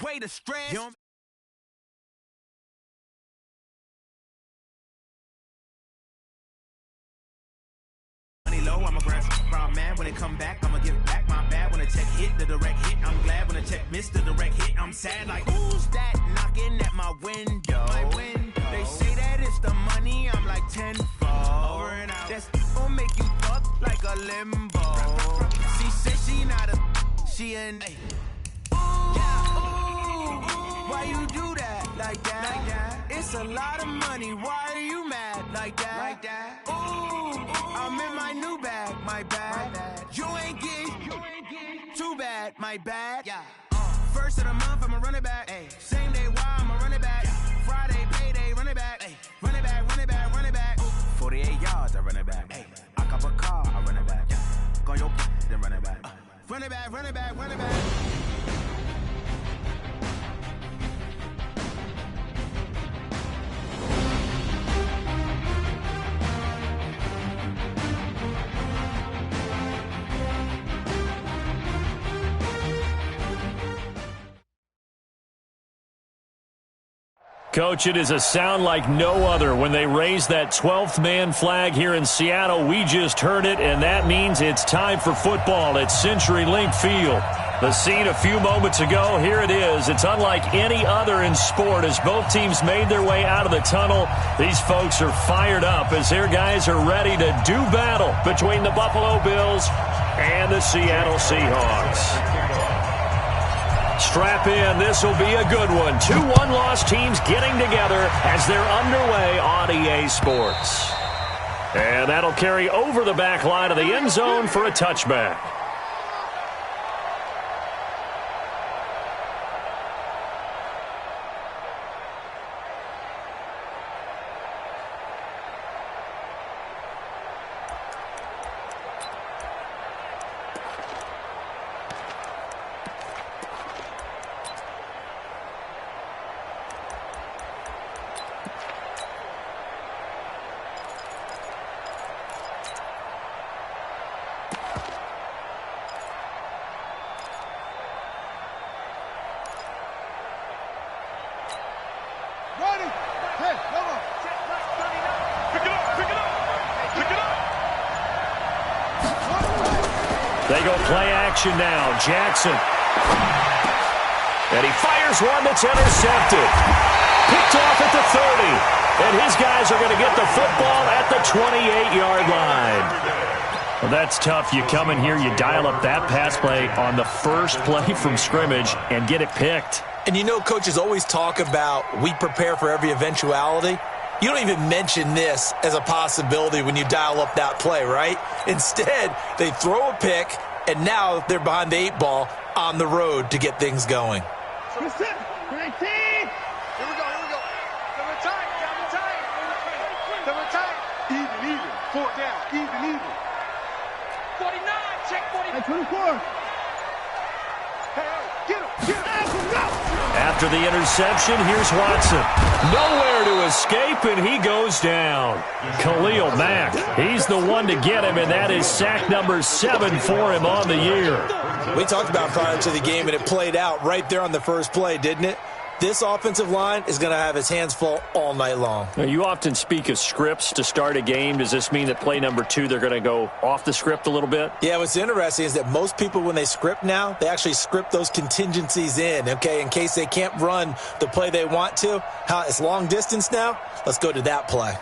away the stress. Money low, I'm a ground man. When it come back, I'ma give back my bad. When the check hit, the direct hit, I'm glad. When the check missed the direct hit, I'm sad. Like, who's that knocking at my window? They say that it's the money, I'm like tenfold. Over and out. That's gonna make you fuck like a limbo. She said she not a, she an A. Why you do that like that? It's a lot of money. Why are you mad like that? Ooh, I'm in my new bag, my bad. You ain't getting too bad, my bad. First of the month, I'ma run it back. Same day, why I'ma run it back. Friday, payday, run it back. Run it back, run it back, run it back. 48 yards, I run it back. I cop a car, I run it back. Go your then run it back. Run it back, run it back, run it back. Coach, it is a sound like no other when they raise that 12th man flag here in Seattle. We just heard it, and that means it's time for football at CenturyLink Field. The scene a few moments ago, here it is. It's unlike any other in sport as both teams made their way out of the tunnel. These folks are fired up as their guys are ready to do battle between the Buffalo Bills and the Seattle Seahawks. Strap in. This will be a good one. 2 one-loss teams getting together as they're underway on EA Sports. And that'll carry over the back line of the end zone for a touchback. They go play action now. Jackson. And he fires one that's intercepted. Picked off at the 30. And his guys are going to get the football at the 28-yard line. Well, that's tough. You come in here, you dial up that pass play on the first play from scrimmage and get it picked. And you know coaches always talk about we prepare for every eventuality. You don't even mention this as a possibility when you dial up that play, right? Instead, they throw a pick, and now they're behind the 8 ball on the road to get things going. Here we go. Double time. Even. 4th down. Even. 49. Check 49. 24. Hey, get him. After the interception, here's Watson. Nowhere to escape, and he goes down. Khalil Mack, he's the one to get him, and that is sack number 7 for him on the year. We talked about prior to the game, and it played out right there on the first play, didn't it? This offensive line is going to have his hands full all night long. Now, you often speak of scripts to start a game. Does this mean that play number 2, they're going to go off the script a little bit? Yeah, what's interesting is that most people, when they script now, they actually script those contingencies in, okay, in case they can't run the play they want to. It's long distance now. Let's go to that play.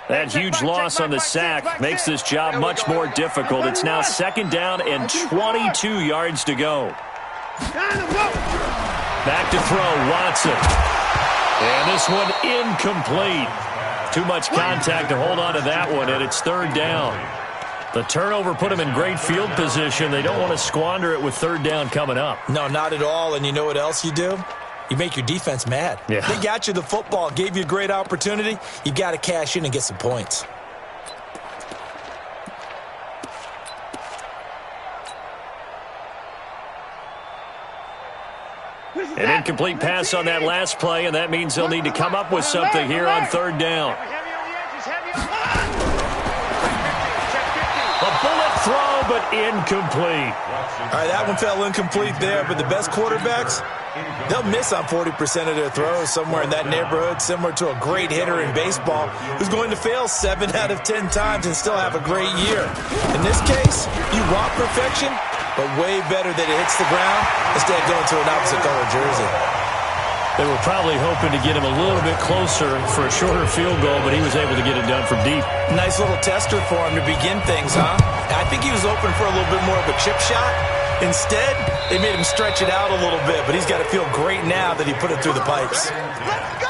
That huge loss on the sack makes this job much more difficult. It's now 2nd down and 22 yards to go. Back to throw, Watson. And this one incomplete. Too much contact to hold on to that one, and it's 3rd down. The turnover put them in great field position. They don't want to squander it with 3rd down coming up. No, not at all. And you know what else you do? You make your defense mad. Yeah. They got you the football, gave you a great opportunity. You got to cash in and get some points. An incomplete pass on that last play, and that means they'll need to come up with something here on 3rd down. The bullet throw, but incomplete. All right, that one fell incomplete there, but the best quarterbacks, they'll miss on 40% of their throws, somewhere in that neighborhood, similar to a great hitter in baseball who's going to fail 7 out of 10 times and still have a great year. In this case, you want perfection, but way better that it hits the ground instead of going to an opposite color jersey. They were probably hoping to get him a little bit closer for a shorter field goal, but he was able to get it done from deep. Nice little tester for him to begin things, huh? I think he was open for a little bit more of a chip shot. Instead, they made him stretch it out a little bit, but he's got to feel great now that he put it through the pipes. Let's go!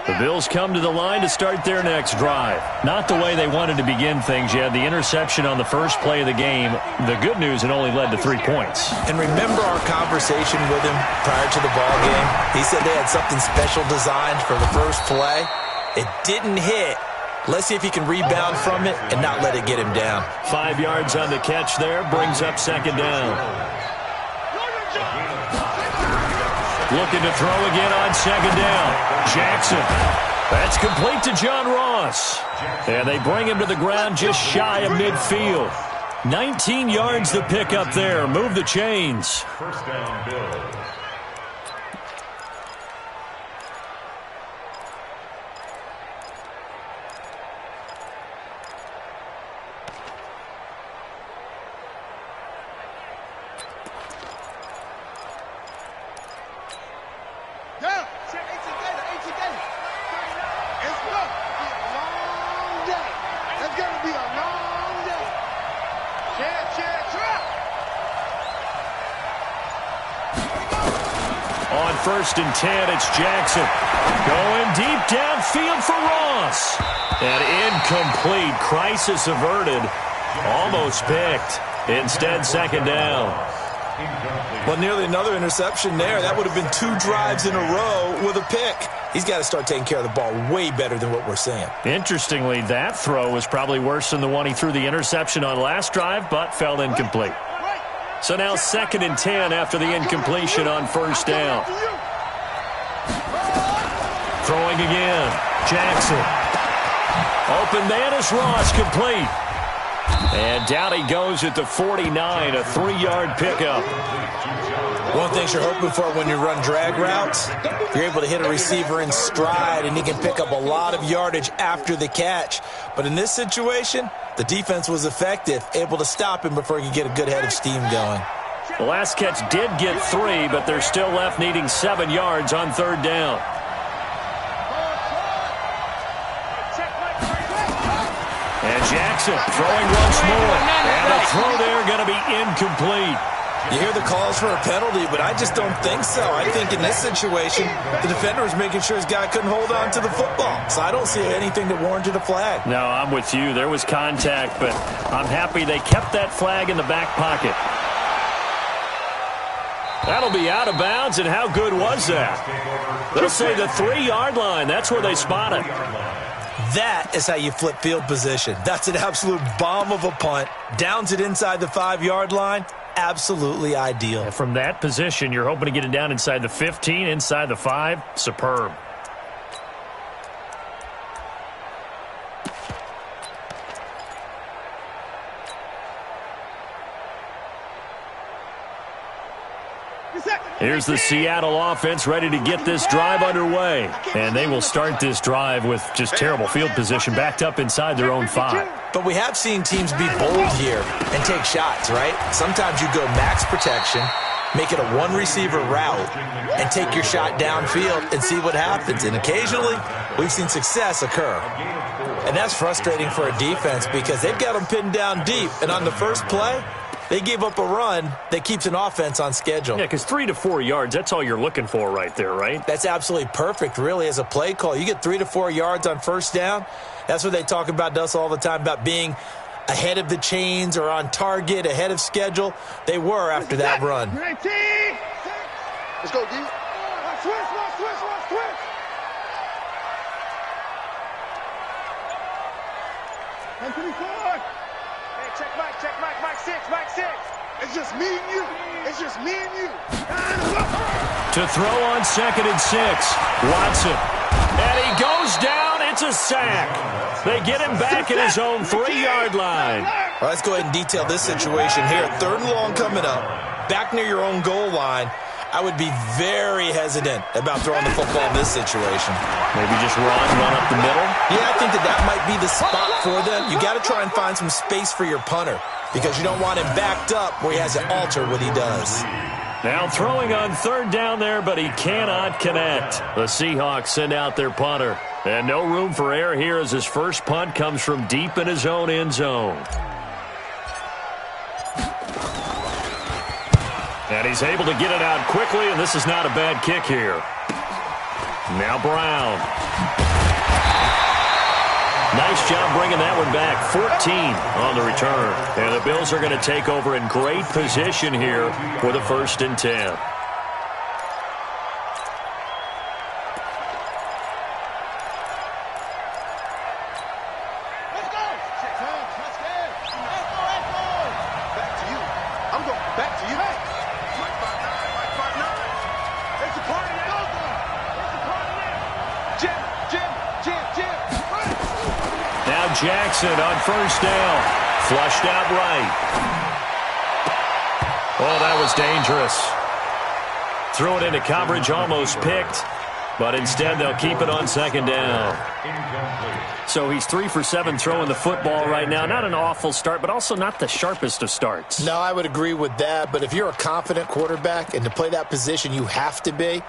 The Bills come to the line to start their next drive. Not the way they wanted to begin things. You had the interception on the first play of the game. The good news, it only led to 3 points. And remember our conversation with him prior to the ball game? He said they had something special designed for the first play. It didn't hit. Let's see if he can rebound from it and not let it get him down. 5 yards on the catch there, brings up second down. Looking to throw again on second down. Jackson. That's complete to John Ross. And they bring him to the ground just shy of midfield. 19 yards to pick up there. Move the chains. First down, Bills. First and 10, it's Jackson. Going deep downfield for Ross. And incomplete. Crisis averted. Almost picked. Instead, second down. Well, nearly another interception there. That would have been 2 drives in a row with a pick. He's got to start taking care of the ball way better than what we're seeing. Interestingly, that throw was probably worse than the one he threw the interception on last drive, but fell incomplete. So now second and 10 after the incompletion on first down. Throwing again. Jackson. Open man is Ross, complete. And down he goes at the 49, a 3-yard pickup. One of the things you're hoping for when you run drag routes, you're able to hit a receiver in stride, and he can pick up a lot of yardage after the catch. But in this situation, the defense was effective, able to stop him before he could get a good head of steam going. The last catch did get 3, but they're still left needing 7 yards on third down. And Jackson throwing once more. And a throw there going to be incomplete. You hear the calls for a penalty, but I just don't think so. I think in this situation, the defender was making sure his guy couldn't hold on to the football. So I don't see anything that warranted a flag. No, I'm with you. There was contact, but I'm happy they kept that flag in the back pocket. That'll be out of bounds, and how good was that? They'll say the 3-yard line. That's where they spot it. That is how you flip field position. That's an absolute bomb of a punt. Downs it inside the 5-yard line. Absolutely ideal. And from that position, you're hoping to get it down inside the 15, inside the 5. Superb. Here's the Seattle offense ready to get this drive underway. And they will start this drive with just terrible field position, backed up inside their own 5. But we have seen teams be bold here and take shots, right? Sometimes you go max protection, make it a one-receiver route, and take your shot downfield and see what happens. And occasionally, we've seen success occur. And that's frustrating for a defense because they've got them pinned down deep. And on the first play, they gave up a run that keeps an offense on schedule. Yeah, because 3 to 4 yards, that's all you're looking for right there, right? That's absolutely perfect, really, as a play call. You get 3 to 4 yards on first down. That's what they talk about us all the time, about being ahead of the chains or on target, ahead of schedule. They were after that run. Let's go, D. Switch. 6. It's just me and you. It's just me and you. To throw on 2nd and 6. Watson. And he goes down. It's a sack. They get him back at his own 3-yard line. Well, let's go ahead and detail this situation here. 3rd and long coming up. Back near your own goal line. I would be very hesitant about throwing the football in this situation. Maybe just run up the middle? Yeah, I think that might be the spot for them. You got to try and find some space for your punter because you don't want him backed up where he has to alter what he does. Now throwing on 3rd down there, but he cannot connect. The Seahawks send out their punter. And no room for error here as his first punt comes from deep in his own end zone. And he's able to get it out quickly, and this is not a bad kick here. Now Brown. Nice job bringing that one back. 14 on the return. And the Bills are going to take over in great position here for the 1st and 10. Jackson on 1st down. Flushed out right. Oh, that was dangerous. Threw it into coverage, almost picked. But instead, they'll keep it on 2nd down. So he's 3 for 7 throwing the football right now. Not an awful start, but also not the sharpest of starts. No, I would agree with that. But if you're a confident quarterback and to play that position, you have to be.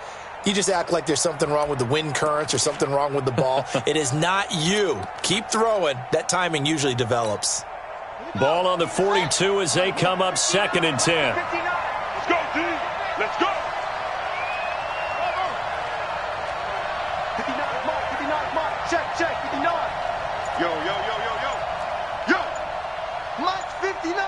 You just act like there's something wrong with the wind currents or something wrong with the ball. It is not you. Keep throwing. That timing usually develops. Ball on the 42 as they come up 2nd and 10. Let's go, D. Let's go. 59 mark. Check, 59. Yo. Mike 59.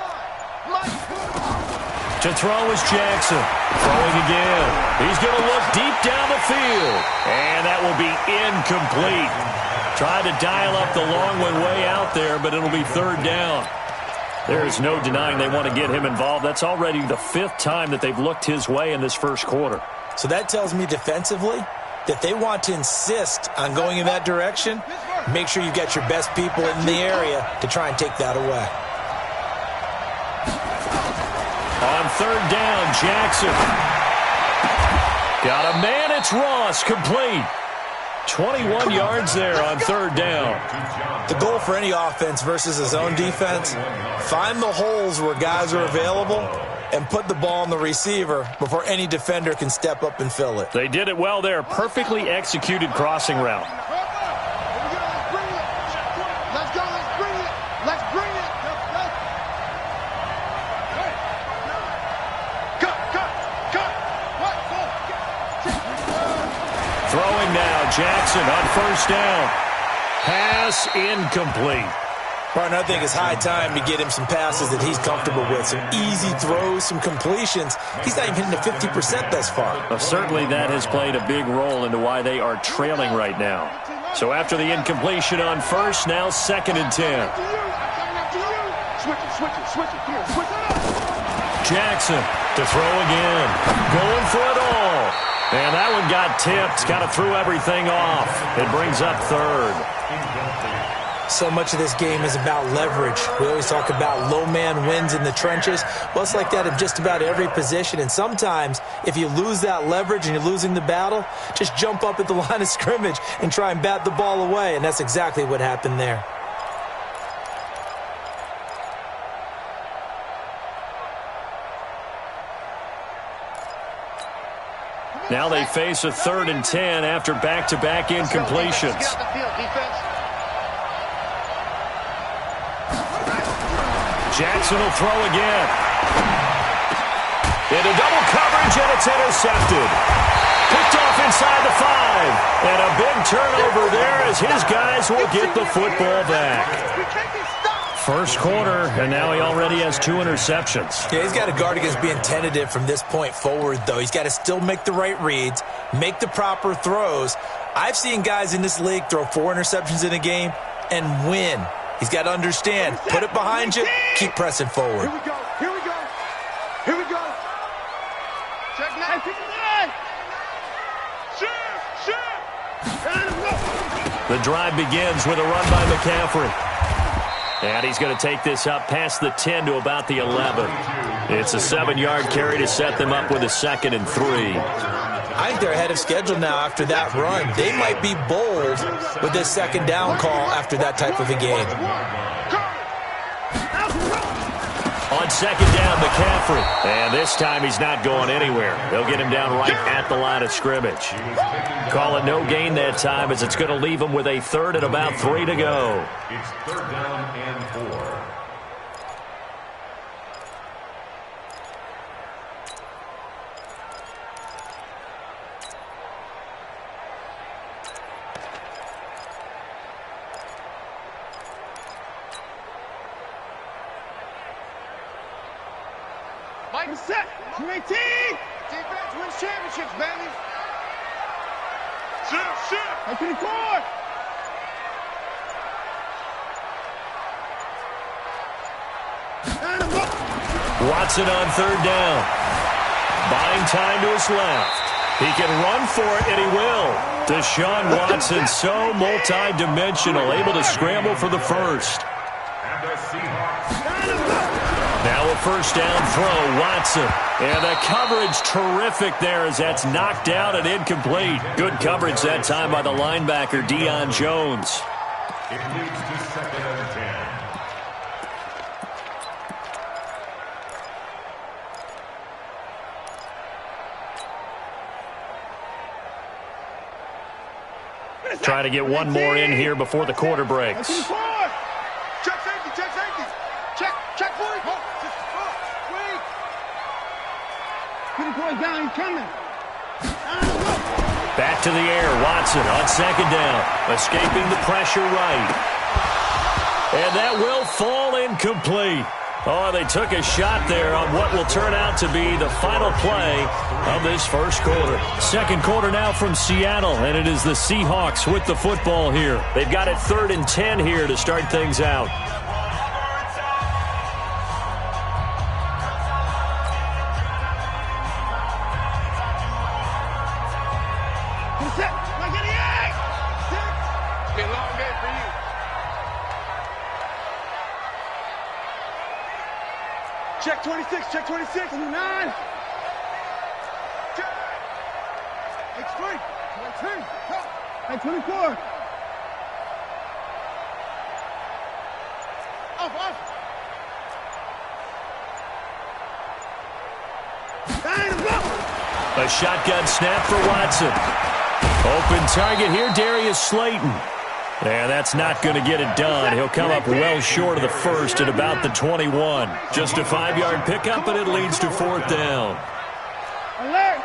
To throw is Jackson. Throwing again. He's going to look deep down the field. And that will be incomplete. Tried to dial up the long one way out there, but it'll be 3rd down. There is no denying they want to get him involved. That's already the 5th time that they've looked his way in this 1st quarter. So that tells me defensively that they want to insist on going in that direction. Make sure you get your best people in the area to try and take that away. On 3rd down, Jackson. Got a man, it's Ross, complete. 21 yards there on 3rd down. The goal for any offense versus his own defense, find the holes where guys are available and put the ball on the receiver before any defender can step up and fill it. They did it well there. Perfectly executed crossing route. Throwing now, Jackson on 1st down. Pass incomplete. Martin, I think it's high time to get him some passes that he's comfortable with. Some easy throws, some completions. He's not even hitting the 50% thus far. Well, certainly that has played a big role into why they are trailing right now. So after the incompletion on 1st, now 2nd and 10. Jackson to throw again. Going for it all. And that one got tipped. Kind of threw everything off. It brings up 3rd. So much of this game is about leverage. We always talk about low man wins in the trenches. Well, it's like that in just about every position. And sometimes, if you lose that leverage and you're losing the battle, just jump up at the line of scrimmage and try and bat the ball away. And that's exactly what happened there. Now they face a 3rd and 10 after back-to-back incompletions. Jackson will throw again. Into double coverage, and it's intercepted. Picked off inside the 5. And a big turnover there as his guys will get the football back. 1st quarter, and now he already has 2 interceptions. Yeah, he's got to guard against being tentative from this point forward, though. He's got to still make the right reads, make the proper throws. I've seen guys in this league throw 4 interceptions in a game and win. He's got to understand, put it behind you, keep pressing forward. Here we go. The drive begins with a run by McCaffrey. And he's going to take this up past the 10 to about the 11. It's a 7-yard carry to set them up with a 2nd and 3. I think they're ahead of schedule now after that run. They might be bold with this 2nd down call after that type of a game. On 2nd down, McCaffrey. And this time he's not going anywhere. They'll get him down right at the line of scrimmage. Call it no gain that time as it's going to leave him with a 3rd and about 3 to go. It's 3rd down and 4. Mike is set. 18. Defense wins championships, baby. Shit. I can record. Watson on 3rd down. Buying time to his left. He can run for it, and he will. Deshaun Watson, so multi-dimensional, able to scramble for the first. And the Seahawks. Now a 1st down throw, Watson. And the coverage terrific there as that's knocked out and incomplete. Good coverage that time by the linebacker, Deion Jones. It leads to 2nd and 10. Trying to get one more in here before the quarter breaks. Check safety. Check point. Wait. Pretty boy down, he's coming. Back to the air, Watson on 2nd down. Escaping the pressure right. And that will fall incomplete. Oh, they took a shot there on what will turn out to be the final play of this first quarter. Second quarter now from Seattle, and it is the Seahawks with the football here. They've got it 3rd and 10 here to start things out. Check 26, 9. It's free. 24. Off. A shotgun snap for Watson. Open target here, Darius Slayton. And that's not going to get it done. He'll come up well short of the first at about the 21. Just a 5-yard pickup, and it leads to 4th down. Alert!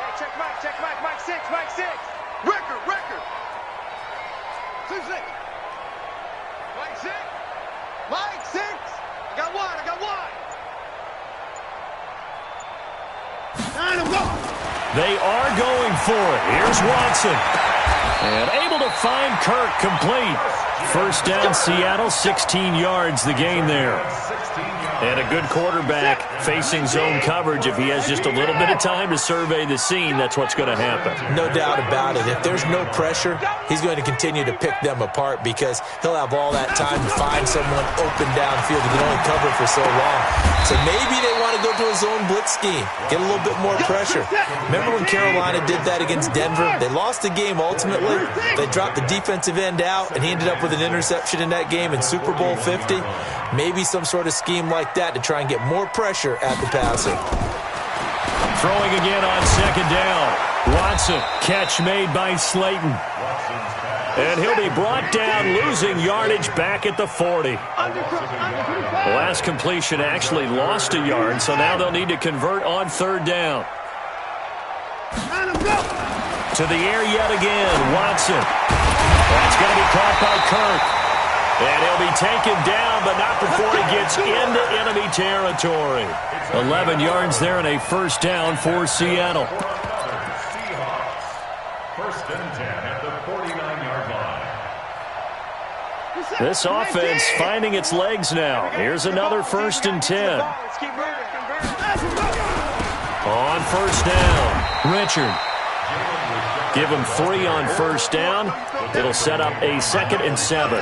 Hey, check Mike 6. Record. 2-6. Mike 6. I got one. They are going for it. Here's Watson. And able to find Kirk complete. First down, Seattle, 16 yards the gain there. And a good quarterback facing zone coverage. If he has just a little bit of time to survey the scene, that's what's going to happen. No doubt about it. If there's no pressure, he's going to continue to pick them apart because he'll have all that time to find someone open downfield. He can only cover for so long. So maybe they want to go to a zone blitz scheme, get a little bit more pressure. Remember when Carolina did that against Denver? They lost the game ultimately. They dropped the defensive end out, and he ended up with an interception in that game in Super Bowl 50. Maybe some sort of scheme like that to try and get more pressure at the passer. Throwing again on 2nd down. Watson, catch made by Slayton. And he'll be brought down, losing yardage back at the 40. The last completion actually lost a yard, so now they'll need to convert on 3rd down. To the air yet again, Watson. That's going to be caught by Kirk. And he'll be taken down, but not before he gets into enemy territory. 11 yards there and a 1st down for Seattle. Seahawks. 1st and 10 at the 49-yard line. This offense finding its legs now. Here's another 1st and 10. On 1st down, Richard. Give him 3 on first down. It'll set up a 2nd and 7.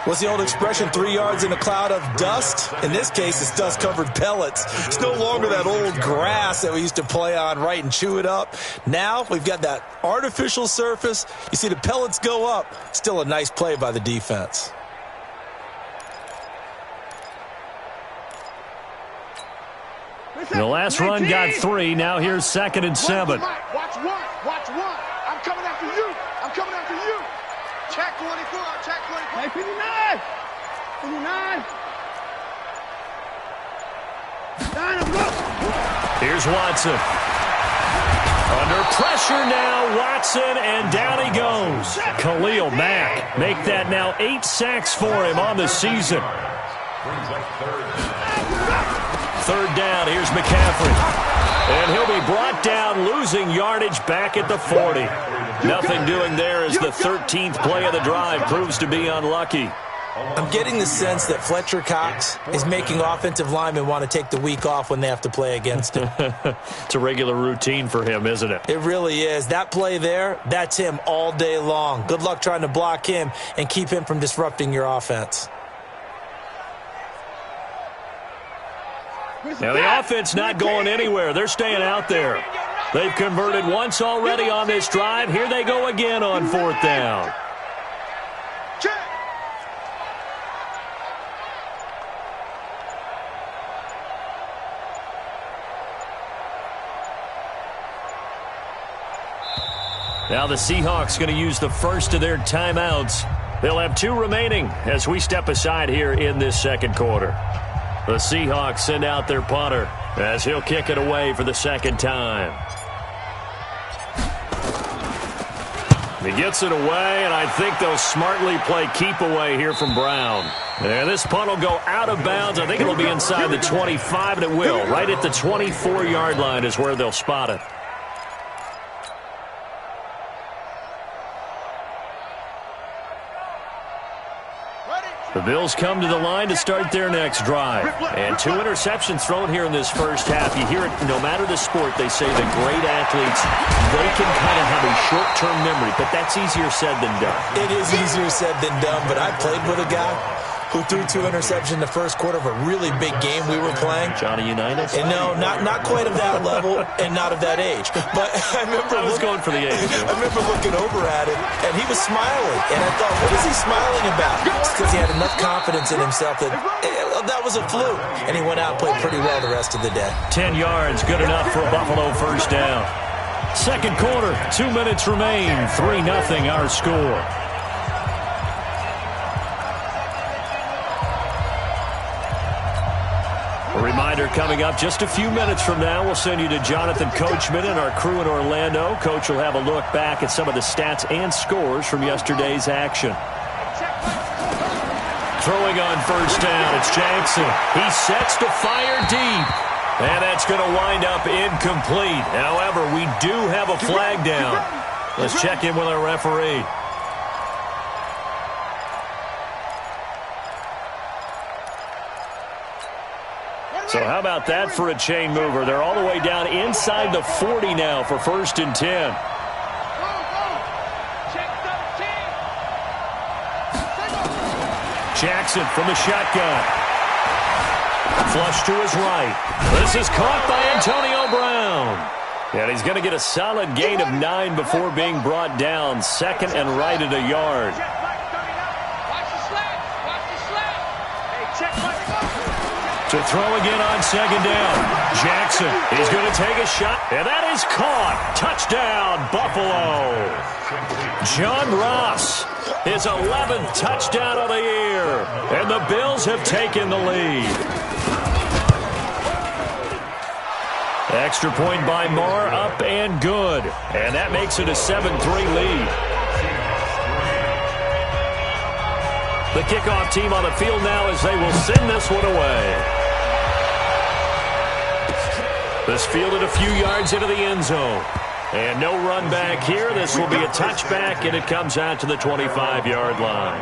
What's the old expression, 3 yards in a cloud of dust? In this case, it's dust-covered pellets. It's no longer that old grass that we used to play on, right, and chew it up. Now we've got that artificial surface. You see the pellets go up. Still a nice play by the defense. The last run got 3. Now here's 2nd and 7. Watch one. Watch one. I'm coming after you. I'm coming after you. Check 24. Check 24. Hey, 59. 59. Here's Watson. Under pressure now, Watson, and down he goes. Khalil Mack make that now 8 sacks for him on the season. Third down, here's McCaffrey. And he'll be brought down, losing yardage back at the 40. Nothing doing there as the 13th play of the drive proves to be unlucky. I'm getting the sense that Fletcher Cox is making offensive linemen want to take the week off when they have to play against him. It's a regular routine for him, isn't it? It really is. That play there, that's him all day long. Good luck trying to block him and keep him from disrupting your offense. Now the offense not going anywhere. They're staying out there. They've converted once already on this drive. Here they go again on 4th down. Now the Seahawks going to use the first of their timeouts. They'll have 2 remaining as we step aside here in this second quarter. The Seahawks send out their punter as he'll kick it away for the 2nd time. He gets it away, and I think they'll smartly play keep away here from Brown. And this punt will go out of bounds. I think it'll be inside the 25, and it will. Right at the 24-yard line is where they'll spot it. The Bills come to the line to start their next drive. And 2 interceptions thrown here in this first half. You hear it no matter the sport. They say the great athletes, they can kind of have a short-term memory, but that's easier said than done. It is easier said than done, but I played with a guy who threw 2 interceptions in the first quarter of a really big game we were playing. Johnny Unitas? And no, not quite of that level and not of that age. But I remember I was going for the age. I remember looking over at him, and he was smiling. And I thought, what is he smiling about? It's because he had enough confidence in himself that that was a fluke. And he went out and played pretty well the rest of the day. 10 yards, good enough for a Buffalo first down. Second quarter, 2 minutes remain. 3-0 our score. A reminder coming up just a few minutes from now, we'll send you to Jonathan Coachman and our crew in Orlando. Coach will have a look back at some of the stats and scores from yesterday's action. Throwing on first down, it's Jackson. He sets to fire deep. And that's going to wind up incomplete. However, we do have a flag down. Let's check in with our referee. So how about that for a chain mover? They're all the way down inside the 40 now for 1st and 10. Jackson from the shotgun. Flush to his right. This is caught by Antonio Brown. And he's going to get a solid gain of 9 before being brought down. 2nd and right at a yard. To throw again on 2nd down. Jackson, he's going to take a shot, and that is caught. Touchdown, Buffalo. John Ross, his 11th touchdown of the year, and the Bills have taken the lead. Extra point by Moore, up and good, and that makes it a 7-3 lead. The kickoff team on the field now as they will send this one away. This fielded a few yards into the end zone. And no run back here. This will be a touchback, and it comes out to the 25-yard line.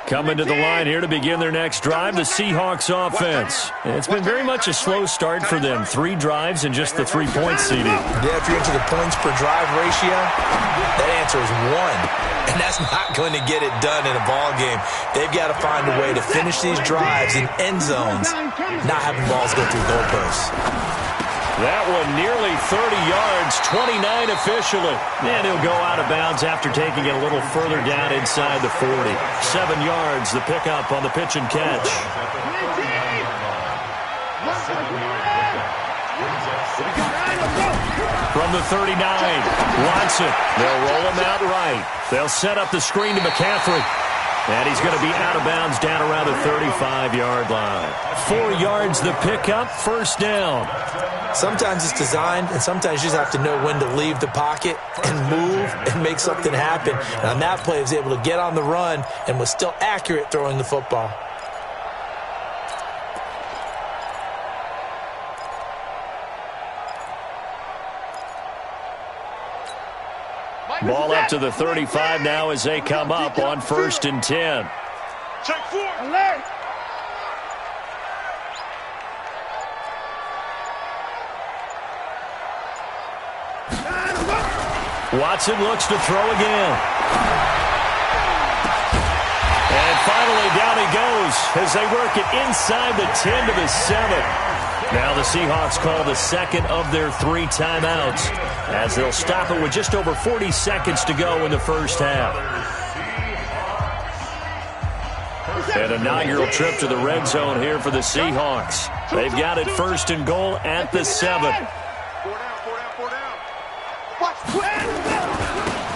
Coming to the line here to begin their next drive, the Seahawks offense. It's been very much a slow start for them. 3 drives and just the 3 points, CD. Yeah, if you're into the points per drive ratio, that answer is 1. And that's not going to get it done in a ball game. They've got to find a way to finish these drives in end zones, not having balls go through goalposts. That one nearly 30 yards, 29 officially. And he'll go out of bounds after taking it a little further down inside the 40. 7 yards, the pickup on the pitch and catch. From the 39, Watson. They'll roll him out right. They'll set up the screen to McCaffrey. And he's going to be out of bounds down around the 35-yard line. 4 yards the pickup, first down. Sometimes it's designed, and sometimes you just have to know when to leave the pocket and move and make something happen. And on that play, he was able to get on the run and was still accurate throwing the football. Ball up to the 35 now as they come up on 1st and 10. Check 4. Alert. Watson looks to throw again. And finally down he goes as they work it inside the 10 to the 7. Now the Seahawks call the second of their 3 timeouts as they'll stop it with just over 40 seconds to go in the first half. An inaugural trip to the red zone here for the Seahawks. They've got it 1st and goal at the 7.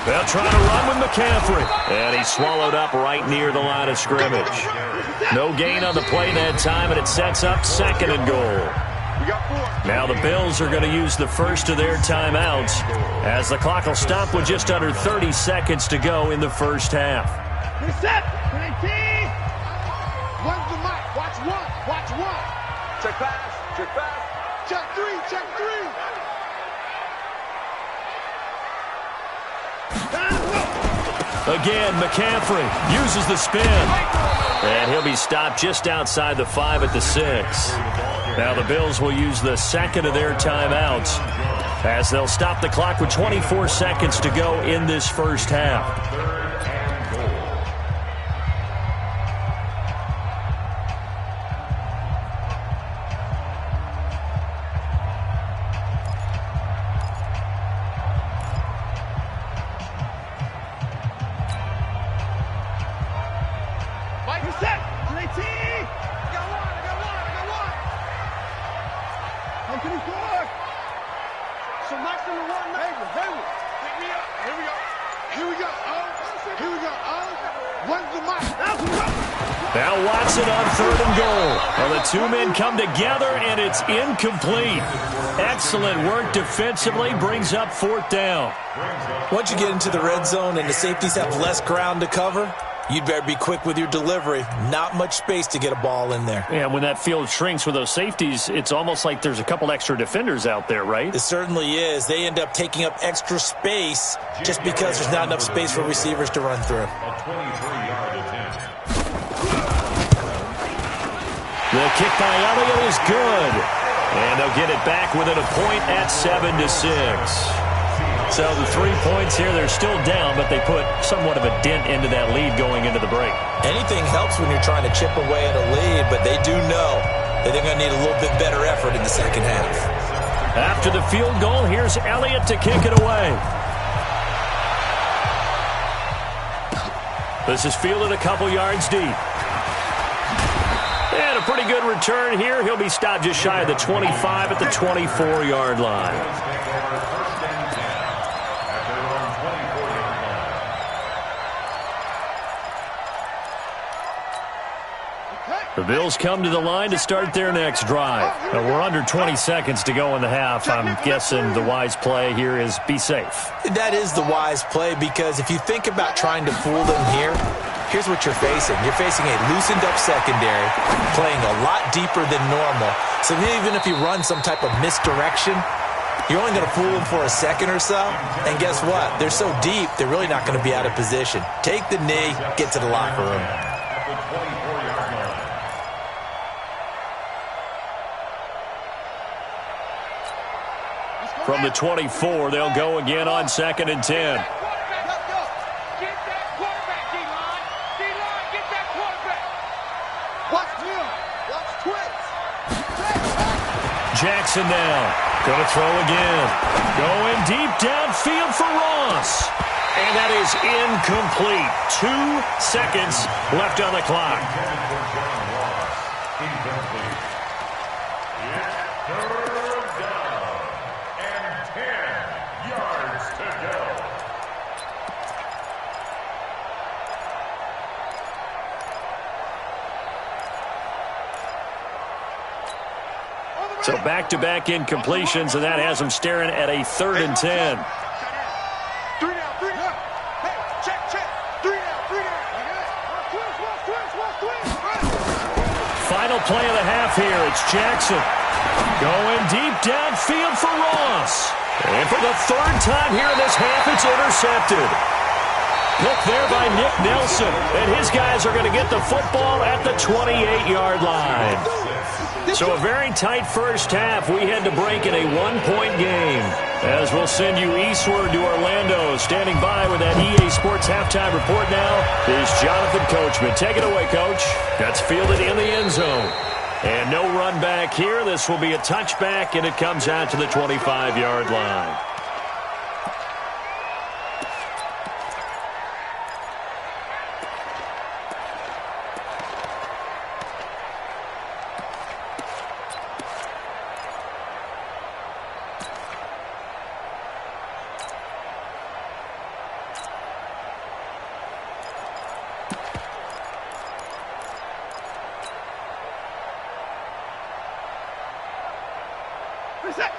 They'll try to run with McCaffrey. And he's swallowed up right near the line of scrimmage. No gain on the play that time, and it sets up 2nd and goal. Now the Bills are going to use the first of their timeouts as the clock will stop with just under 30 seconds to go in the first half. Reset. 19. One's the mic. Watch 1. Watch 1. Check pass. Check pass. Check 3. Check 3. Again, McCaffrey uses the spin. And he'll be stopped just outside the 5 at the 6. Now the Bills will use the second of their timeouts as they'll stop the clock with 24 seconds to go in this first half. Now Watson on 3rd and goal. Well, the 2 men come together, and it's incomplete. Excellent work defensively, brings up 4th down. Once you get into the red zone and the safeties have less ground to cover, you'd better be quick with your delivery. Not much space to get a ball in there. Yeah, when that field shrinks with those safeties, it's almost like there's a couple extra defenders out there, right? It certainly is. They end up taking up extra space just because there's not enough space for receivers to run through. The kick by Elliott is good. And they'll get it back within a point at 7-6. So the 3 points here, they're still down, but they put somewhat of a dent into that lead going into the break. Anything helps when you're trying to chip away at a lead, but they do know that they're going to need a little bit better effort in the second half. After the field goal, here's Elliott to kick it away. This is fielded a couple yards deep. And a pretty good return here. He'll be stopped just shy of the 25 at the 24-yard line. The Bills come to the line to start their next drive. Now we're under 20 seconds to go in the half. I'm guessing the wise play here is be safe. That is the wise play, because if you think about trying to fool them here, here's what you're facing. You're facing a loosened up secondary, playing a lot deeper than normal. So even if you run some type of misdirection, You're only going to fool them for a second or so, and guess what? They're so deep, they're really not going to be out of position. Take the knee, get to the locker room. At the 24-yard line. From the 24, they'll go again on 2nd and 10. Jackson now. Going to throw again. Going deep downfield for Ross. And that is incomplete. 2 seconds left on the clock. Incomplete. It's third down and 10 yards to go. So back-to-back incompletions, and that has them staring at a 3rd and 10. 3 down. Hey, check. 3 down. Final play of the half here. It's Jackson going deep downfield for Ross. And for the 3rd time here in this half, it's intercepted. Pick there by Nick Nelson. And his guys are going to get the football at the 28-yard line. So a very tight first half. We had to break in a 1-point game. As we'll send you eastward to Orlando. Standing by with that EA Sports halftime report now is Jonathan Coachman. Take it away, Coach. That's fielded in the end zone. And no run back here. This will be a touchback, and it comes out to the 25-yard line.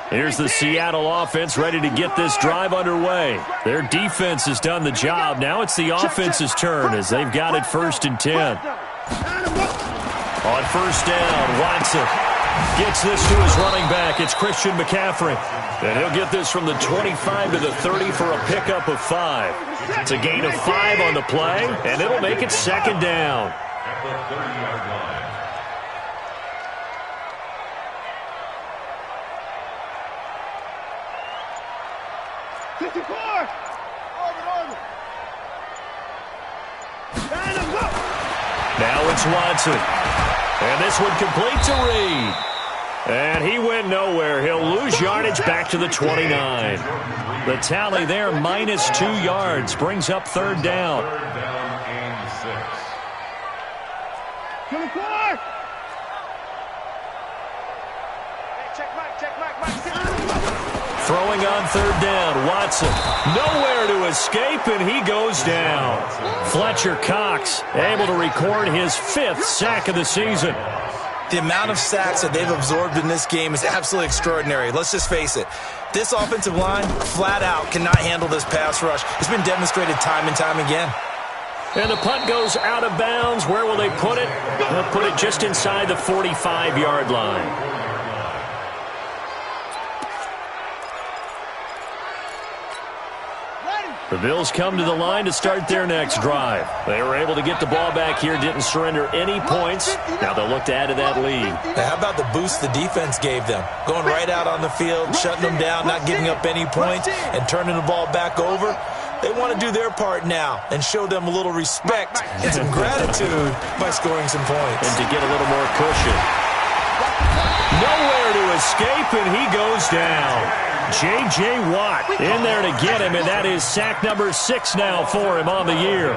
Here's the Seattle offense ready to get this drive underway. Their defense has done the job. Now it's the offense's turn as they've got it 1st and 10. On 1st down, Watson gets this to his running back. It's Christian McCaffrey. And he'll get this from the 25 to the 30 for a pickup of 5. It's a gain of 5 on the play, and it'll make it 2nd down. At the 30-yard line. Now it's Watson. And this one complete to Reed. And he went nowhere. He'll lose yardage back to the 29. The tally there, minus 2 yards, brings up 3rd down. 3rd down and 6. Throwing on 3rd down, Watson. Nowhere to escape, and he goes down. Fletcher Cox able to record his 5th sack of the season. The amount of sacks that they've absorbed in this game is absolutely extraordinary. Let's just face it. This offensive line, flat out, cannot handle this pass rush. It's been demonstrated time and time again. And the punt goes out of bounds. Where will they put it? They'll put it just inside the 45-yard line. The Bills come to the line to start their next drive. They were able to get the ball back here, didn't surrender any points. Now they'll look to add to that lead. Now, how about the boost the defense gave them? Going right out on the field, shutting them down, not giving up any points, and turning the ball back over. They want to do their part now and show them a little respect and some gratitude by scoring some points. And to get a little more cushion. Nowhere to escape, and he goes down. J.J. Watt in there to get him, and that is sack number 6 now for him on the year.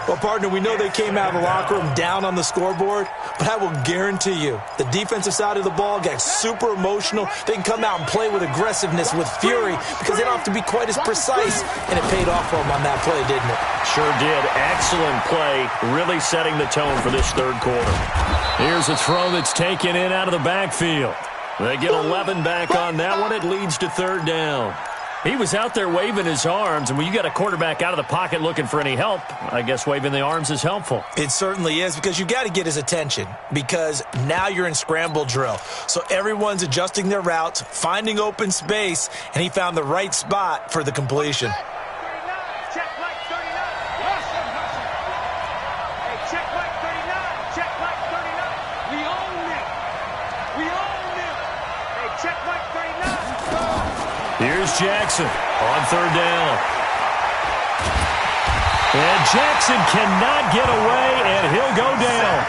Well, partner, we know they came out of the locker room down on the scoreboard, but I will guarantee you the defensive side of the ball got super emotional. They can come out and play with aggressiveness, with fury, because they don't have to be quite as precise, and it paid off for them on that play, didn't it? Sure did. Excellent play, really setting the tone for this 3rd quarter. Here's a throw that's taken in out of the backfield. They get 11 back on that one. It leads to 3rd down. He was out there waving his arms, and when you got a quarterback out of the pocket looking for any help, I guess waving the arms is helpful. It certainly is, because you got to get his attention, because now you're in scramble drill. So everyone's adjusting their routes, finding open space, and he found the right spot for the completion. Check like 39. Hey, check like 39. Check like 39. We own them. We own them. Hey, check like 39. Here's Jackson on third down. And Jackson cannot get away, and he'll go down.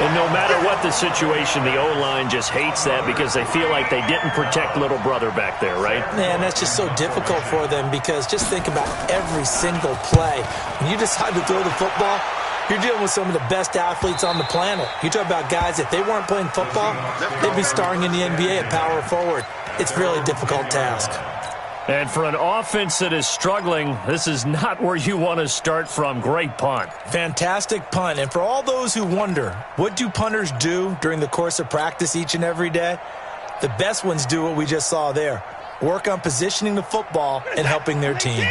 And no matter what the situation, the O-line just hates that because they feel like they didn't protect little brother back there, right? Man, that's just so difficult for them, because just think about every single play. When you decide to throw the football, you're dealing with some of the best athletes on the planet. You talk about guys, if they weren't playing football, they'd be starring in the NBA at power forward. It's a really difficult task. And for an offense that is struggling, this is not where you want to start from. Great punt. Fantastic punt. And for all those who wonder, what do punters do during the course of practice each and every day? The best ones do what we just saw there. Work on positioning the football and helping their team.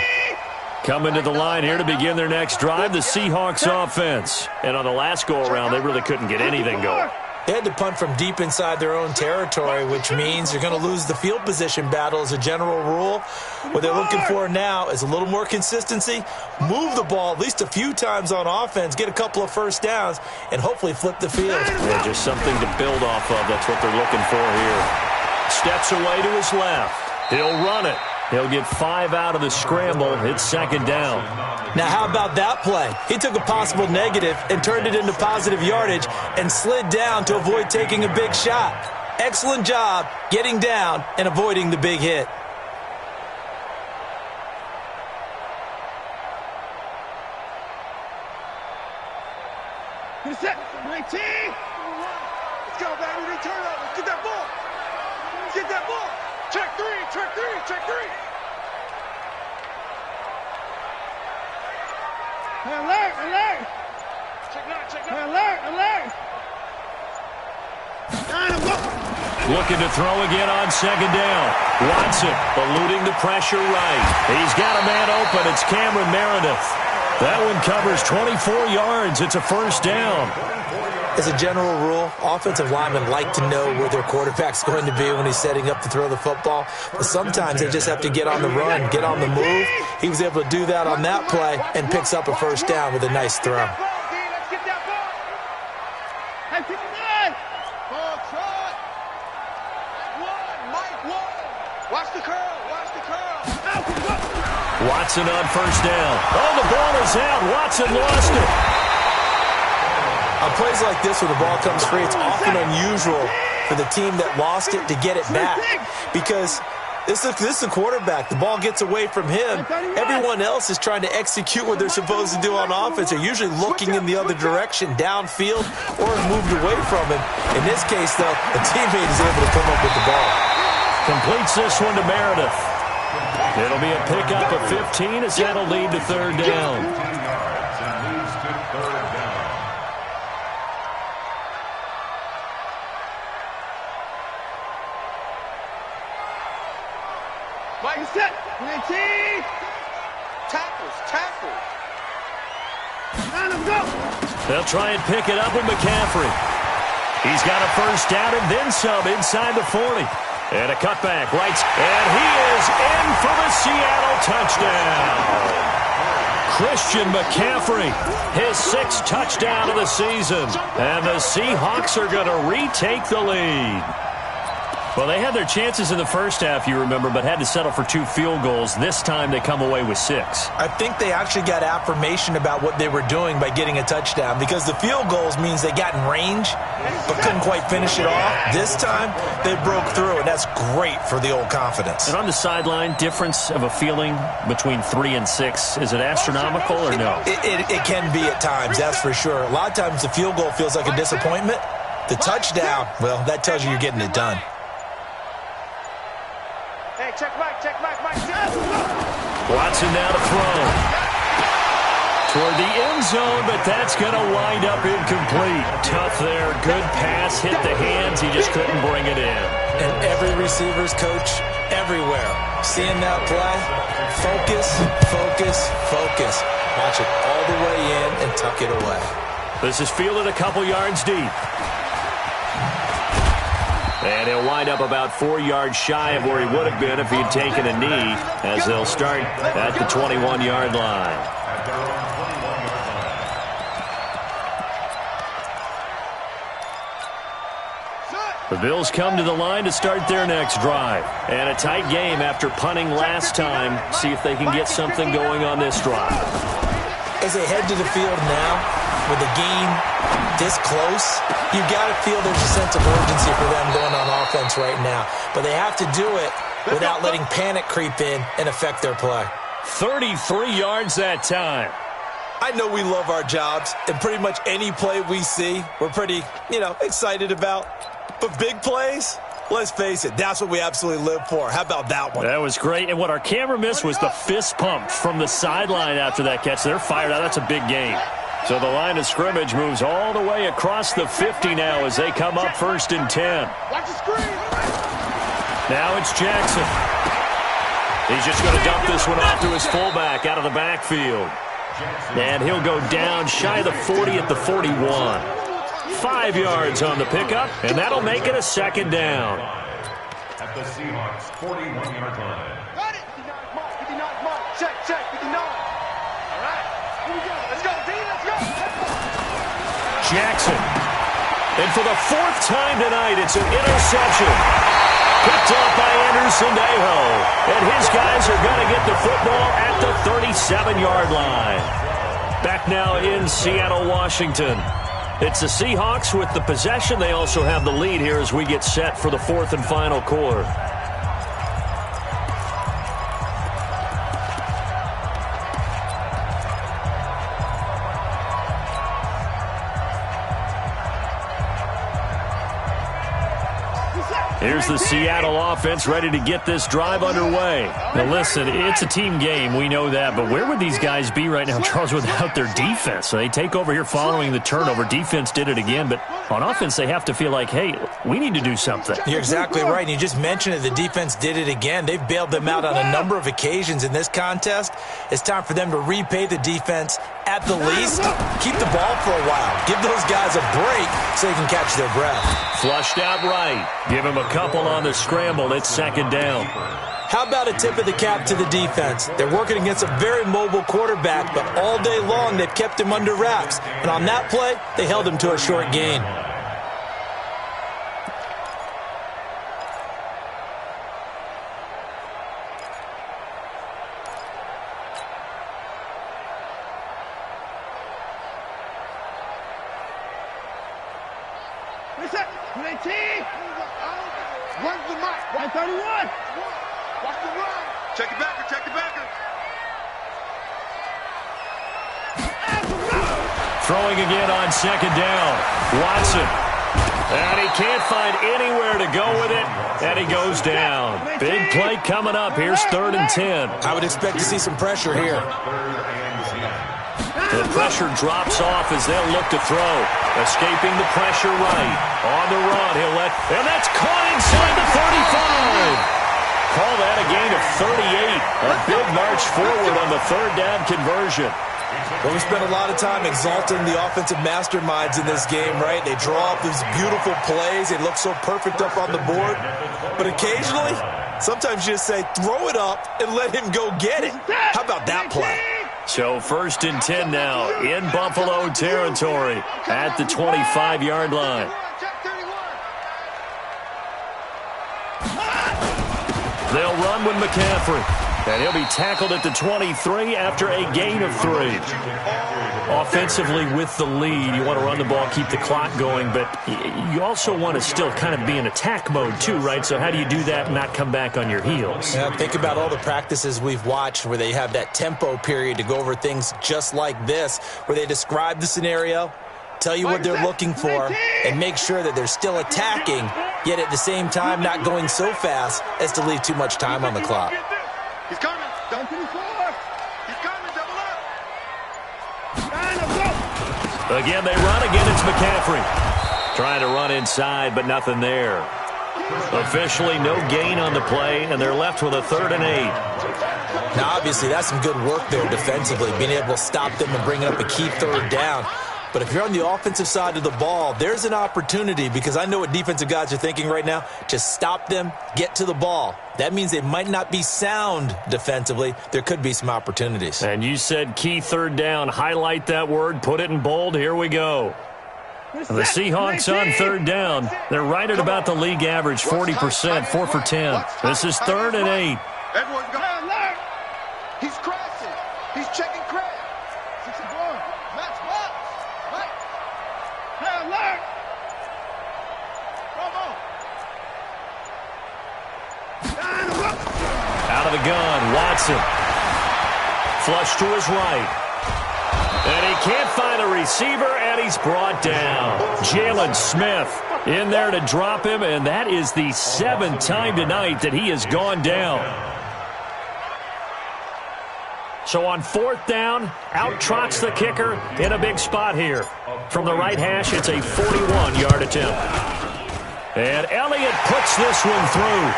Coming to the line here to begin their next drive, the Seahawks offense. And on the last go-around, they really couldn't get anything going. They had to punt from deep inside their own territory, which means you're going to lose the field position battle as a general rule. What they're looking for now is a little more consistency, move the ball at least a few times on offense, get a couple of first downs, and hopefully flip the field. Yeah, just something to build off of. That's what they're looking for here. Steps away to his left. He'll run it. He'll get 5 out of the scramble. It's second down. Now, how about that play? He took a possible negative and turned it into positive yardage and slid down to avoid taking a big shot. Excellent job getting down and avoiding the big hit. Get set. 19. Let's go, baby. We turnover. Get that ball. Get that ball. Check 3. Check 3. Check 3. Alert. Alert. Check 9. Check 9. Alert. Alert. 9. I'm going. Looking to throw again on second down. Watson eluding the pressure right. He's got a man open. It's Cameron Meredith. That one covers 24 yards. It's a first down. As a general rule, offensive linemen like to know where their quarterback's going to be when he's setting up to throw the football. But sometimes they just have to get on the run, get on the move. He was able to do that on that play and picks up a first down with a nice throw. Let's get that ball. Hey, 59. Ball trot. Mike 1. Watch the curl. Watch the curl. Watson on first down. Oh, the ball is out. Watson lost it. On plays like this, when the ball comes free, it's often unusual for the team that lost it to get it back, because this is the quarterback. The ball gets away from him. Everyone else is trying to execute what they're supposed to do on offense. They're usually looking in the other direction, downfield, or moved away from him. In this case, though, a teammate is able to come up with the ball. Completes this one to Meredith. It'll be a pickup of 15 as that'll lead to third down. Mike set. 19. Tackles. 9. Go. They'll try and pick it up with McCaffrey. He's got a first down and then some inside the 40. And a cutback, right, and he is in for the Seattle touchdown. Christian McCaffrey, his 6th touchdown of the season. And the Seahawks are going to retake the lead. Well, they had their chances in the first half, you remember, but had to settle for 2 field goals. This time they come away with 6. I think they actually got affirmation about what they were doing by getting a touchdown, because the field goals means they got in range but couldn't quite finish it off. This time they broke through, and that's great for the old confidence. And on the sideline, difference of a feeling between 3 and 6, is it astronomical or no? It can be at times, that's for sure. A lot of times the field goal feels like a disappointment. The touchdown, well, that tells you you're getting it done. Hey, check Mike. Check Mike. Watson now to throw. toward the end zone, but that's going to wind up incomplete. Tough there. Good pass. Hit the hands. He just couldn't bring it in. And every receiver's coach everywhere, seeing that play, focus, focus, focus. Watch it all the way in and tuck it away. This is fielded a couple yards deep. And he'll wind up about 4 yards shy of where he would have been if he'd taken a knee, as they'll start at the 21-yard line. The Bills come to the line to start their next drive. And a tight game after punting last time. See if they can get something going on this drive. As they head to the field now, with the game this close, you've got to feel there's a sense of urgency for them going on offense right now. But they have to do it without letting panic creep in and affect their play. 33 yards that time. I know we love our jobs, and pretty much any play we see, we're pretty, excited about. But big plays, let's face it, that's what we absolutely live for. How about that one? That was great. And what our camera missed was the fist pump from the sideline after that catch. They're fired out. That's a big game. So the line of scrimmage moves all the way across the 50 now as they come up 1st and 10. Watch the screen. Now it's Jackson. He's just going to dump this one off to his fullback out of the backfield. And he'll go down shy of the 40 at the 41. 5 yards on the pickup, and that'll make it a 2nd down. At the Seahawks 41-yard line. Got it. 59 mark. 59 mark. Check, 59. All right. Here we go. Let's go, D. Let's go. Jackson. And for the 4th time tonight, it's an interception. Picked off by Anderson Dejo. And his guys are going to get the football at the 37-yard line. Back now in Seattle, Washington. It's the Seahawks with the possession. They also have the lead here as we get set for the 4th and final quarter. Here's the Seattle offense ready to get this drive underway. Now listen, it's a team game, we know that, but where would these guys be right now, Charles, without their defense? So they take over here following the turnover. Defense did it again, but on offense they have to feel like, hey, we need to do something. You're exactly right, and you just mentioned it. The defense did it again. They've bailed them out on a number of occasions in this contest. It's time for them to repay the defense at the least. Keep the ball for a while. Give those guys a break so they can catch their breath. Flushed out right. Give him a couple on the scramble. It's 2nd down. How about a tip of the cap to the defense? They're working against a very mobile quarterback, but all day long they've kept him under wraps. And on that play, they held him to a short gain. Where's the mic? 131. Watch the run. Check it backer. Check it backer. Throwing again on 2nd down. Watson. And he can't find anywhere to go with it. And he goes down. Big play coming up. Here's 3rd and 10. I would expect to see some pressure here. The pressure drops off as they'll look to throw. Escaping the pressure right. On the run, he'll let... And that's caught inside the 35. Call that a gain of 38. A big march forward on the 3rd down conversion. Well, we spent a lot of time exalting the offensive masterminds in this game, right? They draw up these beautiful plays. They look so perfect up on the board. But occasionally, sometimes you just say, throw it up and let him go get it. How about that play? So 1st and 10 now in Buffalo territory at the 25-yard line. They'll run with McCaffrey. And he'll be tackled at the 23 after a gain of 3. Offensively with the lead, you want to run the ball, keep the clock going, but you also want to still kind of be in attack mode too, right? So how do you do that and not come back on your heels? Yeah, think about all the practices we've watched where they have that tempo period to go over things just like this, where they describe the scenario, tell you what they're looking for, and make sure that they're still attacking, yet at the same time not going so fast as to leave too much time on the clock. He's coming. Down to the floor. He's coming. Double up. Again, they run. Again, it's McCaffrey. Trying to run inside, but nothing there. Officially, no gain on the play, and they're left with a 3rd and 8. Now, obviously, that's some good work there defensively, being able to stop them and bring up a key 3rd down. But if you're on the offensive side of the ball, there's an opportunity, because I know what defensive guys are thinking right now. Just stop them, get to the ball. That means they might not be sound defensively. There could be some opportunities. And you said key 3rd down. Highlight that word, put it in bold. Here we go. The Seahawks on 3rd down. They're right at about the league average, 40%, 4 for 10. This is 3rd and 8. Everyone's got alert. He's crashing. He's checking crash. 64. Match box. Right. Hey, alert. Out of the gun, Watson. Flush to his right. And he can't find a receiver, and he's brought down. Jalen Smith in there to drop him, and that is the 7th time tonight that he has gone down. So on 4th down, out trots the kicker in a big spot here. From the right hash, it's a 41-yard attempt. And Elliott puts this one through.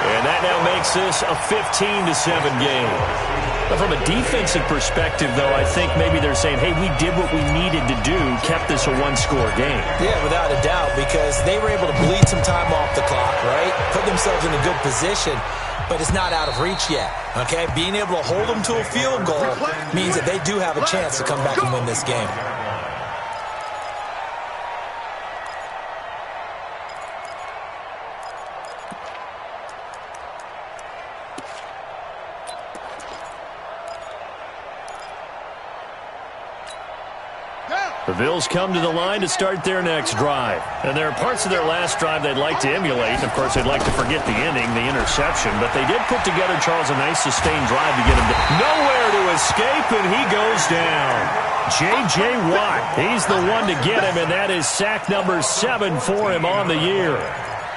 And that now makes this a 15-7 game. But from a defensive perspective, though, I think maybe they're saying, hey, we did what we needed to do, kept this a 1-score game. Yeah, without a doubt, because they were able to bleed some time off the clock, right? Put themselves in a good position, but it's not out of reach yet, okay? Being able to hold them to a field goal means that they do have a chance to come back and win this game. The Bills come to the line to start their next drive. And there are parts of their last drive they'd like to emulate. Of course, they'd like to forget the inning, the interception. But they did put together, Charles, a nice sustained drive to get him nowhere to escape, and he goes down. J.J. Watt, he's the one to get him, and that is sack number 7 for him on the year.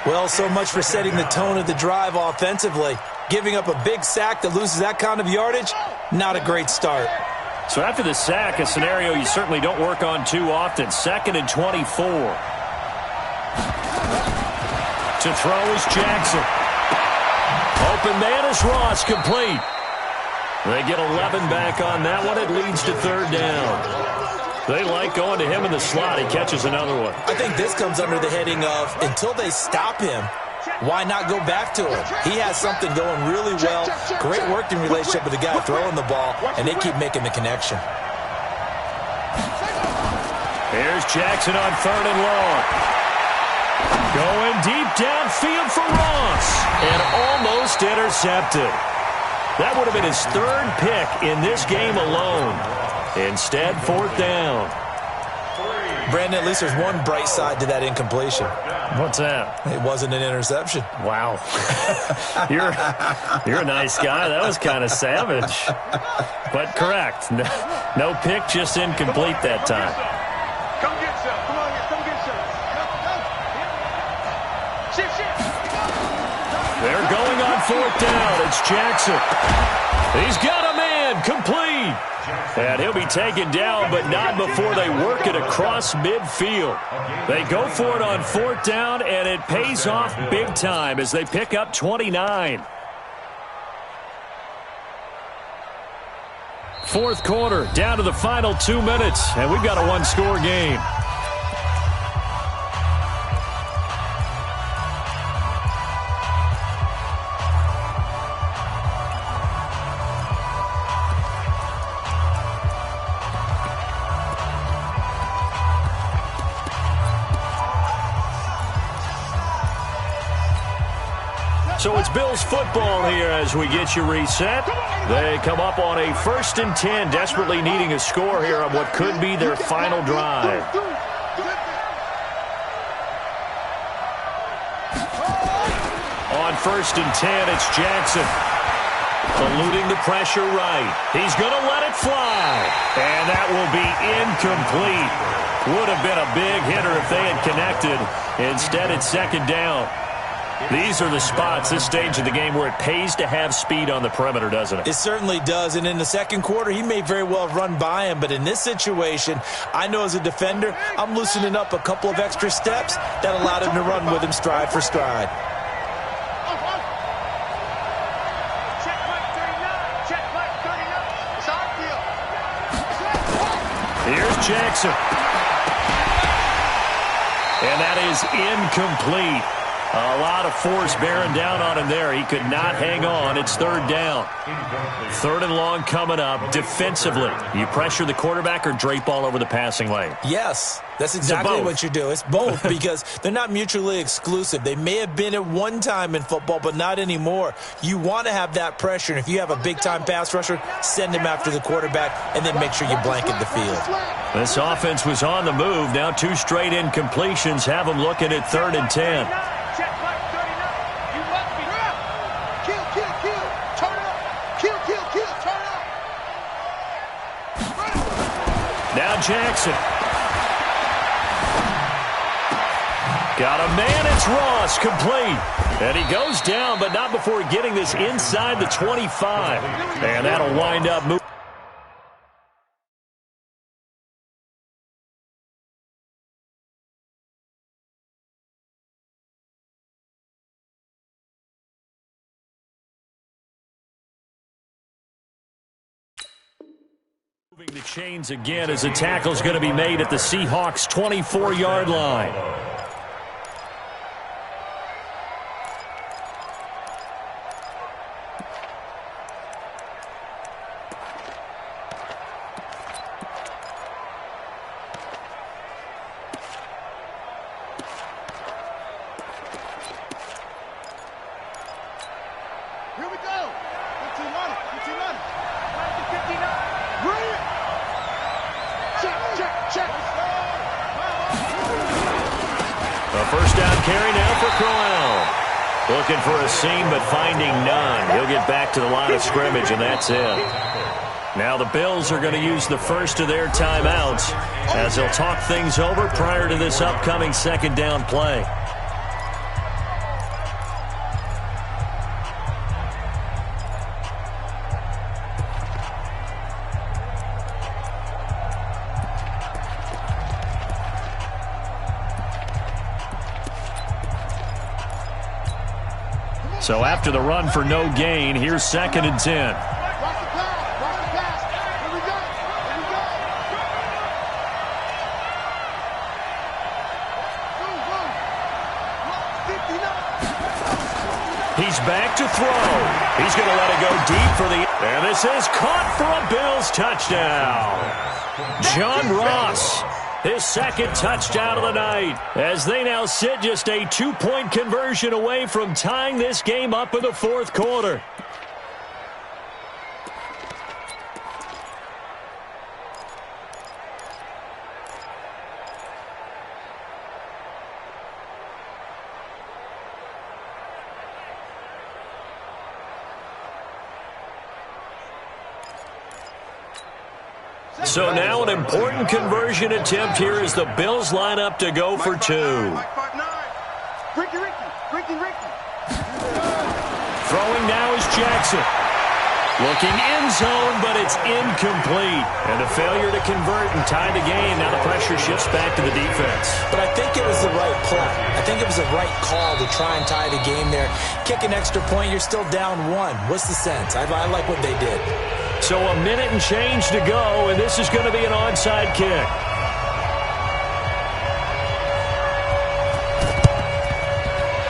Well, so much for setting the tone of the drive offensively. Giving up a big sack that loses that kind of yardage, not a great start. So after the sack, a scenario you certainly don't work on too often. 2nd and 24. To throw is Jackson. Open man is Ross, complete. They get 11 back on that one. It leads to 3rd down. They like going to him in the slot. He catches another one. I think this comes under the heading of, until they stop him, why not go back to him? He has something going really well. Great working relationship with the guy throwing the ball, and they keep making the connection. Here's Jackson on 3rd and long. Going deep downfield for Ross, and almost intercepted. That would have been his 3rd pick in this game alone. Instead, 4th down. Brandon, at least there's one bright side to that incompletion. What's that? It wasn't an interception. Wow. You're a nice guy. That was kind of savage. But correct. No pick, just incomplete that time. Come get some. Come on, come get some. Shift. They're going on 4th down. It's Jackson. He's got a man. Complete. And he'll be taken down, but not before they work it across midfield. They go for it on 4th down, and it pays off big time as they pick up 29. 4th quarter, down to the final 2 minutes, and we've got a 1-score game. So it's Bills football here as we get you reset. They come up on a 1st and 10, desperately needing a score here on what could be their final drive. On 1st and 10, it's Jackson. Eluding the pressure right. He's going to let it fly. And that will be incomplete. Would have been a big hitter if they had connected. Instead, it's 2nd down. These are the spots, this stage of the game, where it pays to have speed on the perimeter, doesn't it? It certainly does, and in the second quarter, he may very well run by him, but in this situation, I know as a defender, I'm loosening up a couple of extra steps that allowed him to run with him stride for stride. Here's Jackson. And that is incomplete. A lot of force bearing down on him there. He could not hang on. It's third down. Third and long coming up. Defensively, you pressure the quarterback or drape all over the passing lane? Yes, that's exactly what you do. It's both because they're not mutually exclusive. They may have been at one time in football, but not anymore. You want to have that pressure, and if you have a big-time pass rusher, send him after the quarterback, and then make sure you blanket the field. This offense was on the move. Now 2 straight incompletions have them looking at 3rd and 10. Now Jackson. Got a man, it's Ross, complete. And he goes down, but not before getting this inside the 25. And that'll wind up moving. Moving the chains again as the tackle's going to be made at the Seahawks' 24-yard line. Here we go. 15 on it. 15 on it. 59. Bring it. Check. A first down carry now for Crowell. Looking for a seam, but finding none. He'll get back to the line of scrimmage, and that's it. Now the Bills are going to use the first of their timeouts as they'll talk things over prior to this upcoming second down play. So after the run for no gain, here's 2nd and 10. He's back to throw. He's going to let it go deep for the... And this is caught for a Bills touchdown. John Ross, his 2nd touchdown of the night, as they now sit just a 2-point conversion away from tying this game up in the 4th quarter. So now an important conversion attempt here as the Bills line up to go for 2. Throwing now is Jackson. Looking end zone, but it's incomplete. And a failure to convert and tie the game. Now the pressure shifts back to the defense. But I think it was the right play. I think it was the right call to try and tie the game there. Kick an extra point, you're still down 1. What's the sense? I like what they did. So a minute and change to go, and this is going to be an onside kick.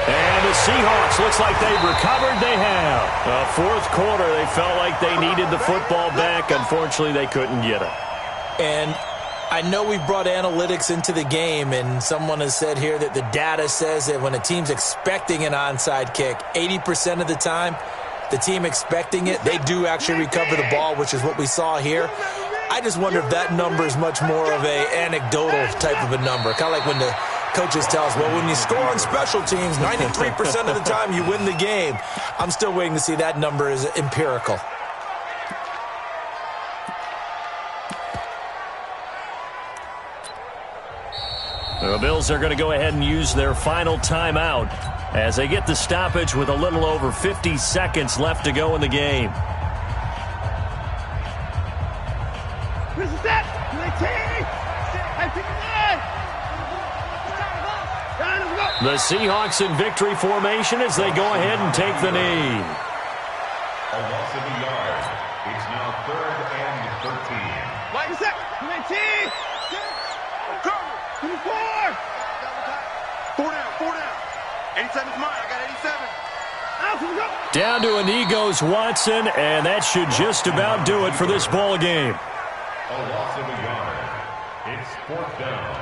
And the Seahawks, looks like they've recovered. They have. 4th quarter, they felt like they needed the football back. Unfortunately, they couldn't get it. And I know we brought analytics into the game, and someone has said here that the data says that when a team's expecting an onside kick, 80% of the time, the team expecting it, they do actually recover the ball, which is what we saw here. I just wonder if that number is much more of a anecdotal type of a number. Kind of like when the coaches tell us, well, when you score on special teams, 93% of the time you win the game. I'm still waiting to see that number is empirical. The Bills are going to go ahead and use their final timeout. as they get the stoppage with a little over 50 seconds left to go in the game. The Seahawks in victory formation as they go ahead and take the knee. A loss of a yard. It's now 3rd and 13. Wait a sec. 19. 24. 4 down. 87's mine. I got 87. Down to a knee goes Watson, and that should just about do it for this ball game. A loss of a yard. It's 4th down.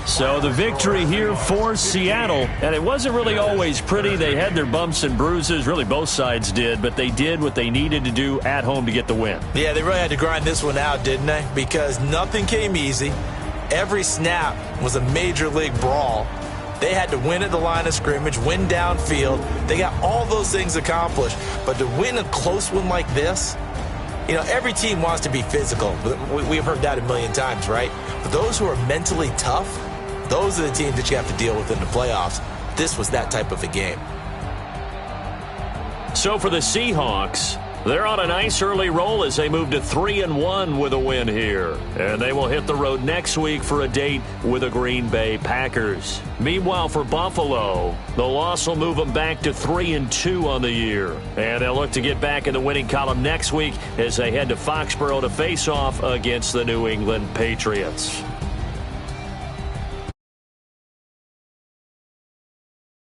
So the victory here for Seattle, and it wasn't really always pretty. They had their bumps and bruises, really both sides did, but they did what they needed to do at home to get the win. Yeah, they really had to grind this one out, didn't they? Because nothing came easy. Every snap was a major league brawl. They had to win at the line of scrimmage, win downfield. They got all those things accomplished. But to win a close one like this, you know, every team wants to be physical. We've heard that a million times, right? But those who are mentally tough, those are the teams that you have to deal with in the playoffs. This was that type of a game. So for the Seahawks, they're on a nice early roll as they move to 3-1 with a win here. And they will hit the road next week for a date with the Green Bay Packers. Meanwhile, for Buffalo, the loss will move them back to 3-2 on the year. And they'll look to get back in the winning column next week as they head to Foxborough to face off against the New England Patriots.